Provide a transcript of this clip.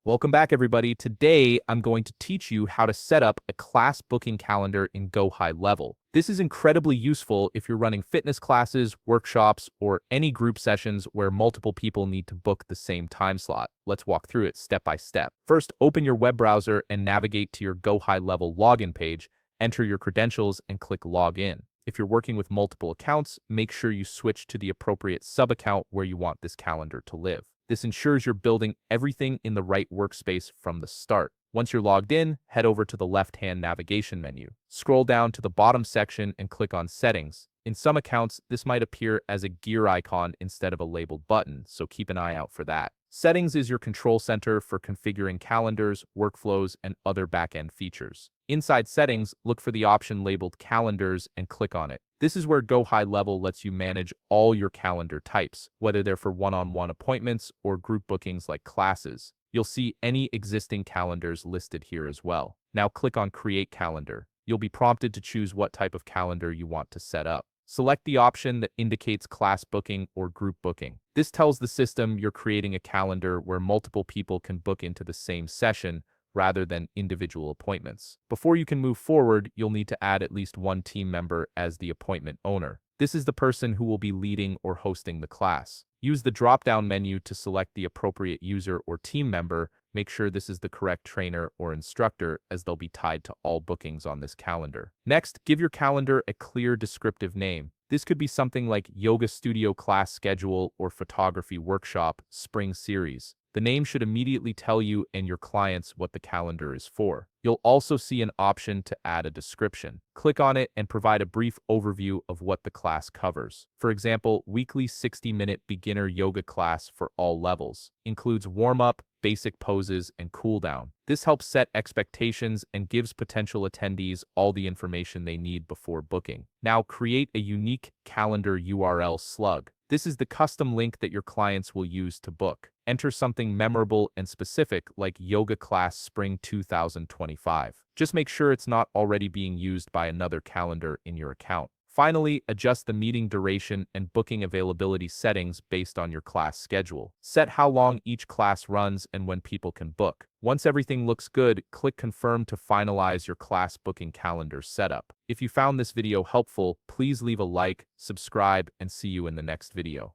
Welcome back, everybody. Today, I'm going to teach you how to set up a class booking calendar in GoHighLevel. This is incredibly useful if you're running fitness classes, workshops, or any group sessions where multiple people need to book the same time slot. Let's walk through it step by step. First, open your web browser and navigate to your GoHighLevel login page, enter your credentials, and click Login. If you're working with multiple accounts, make sure you switch to the appropriate sub-account where you want this calendar to live. This ensures you're building everything in the right workspace from the start. Once you're logged in, head over to the left-hand navigation menu. Scroll down to the bottom section and click on Settings. In some accounts, this might appear as a gear icon instead of a labeled button, so keep an eye out for that. Settings is your control center for configuring calendars, workflows, and other back-end features. Inside Settings, look for the option labeled Calendars and click on it. This is where GoHighLevel lets you manage all your calendar types, whether they're for one-on-one appointments or group bookings like classes. You'll see any existing calendars listed here as well. Now click on Create Calendar. You'll be prompted to choose what type of calendar you want to set up. Select the option that indicates class booking or group booking. This tells the system you're creating a calendar where multiple people can book into the same session rather than individual appointments. Before you can move forward, you'll need to add at least one team member as the appointment owner. This is the person who will be leading or hosting the class. Use the drop-down menu to select the appropriate user or team member. Make sure this is the correct trainer or instructor, as they'll be tied to all bookings on this calendar. Next, give your calendar a clear descriptive name. This could be something like Yoga Studio Class Schedule or Photography Workshop Spring Series. The name should immediately tell you and your clients what the calendar is for. You'll also see an option to add a description. Click on it and provide a brief overview of what the class covers. For example, weekly 60-minute beginner yoga class for all levels. Includes warm-up, basic poses, and cool-down. This helps set expectations and gives potential attendees all the information they need before booking. Now create a unique calendar URL slug. This is the custom link that your clients will use to book. Enter something memorable and specific like Yoga Class Spring 2025. Just make sure it's not already being used by another calendar in your account. Finally, adjust the meeting duration and booking availability settings based on your class schedule. Set how long each class runs and when people can book. Once everything looks good, click Confirm to finalize your class booking calendar setup. If you found this video helpful, please leave a like, subscribe, and see you in the next video.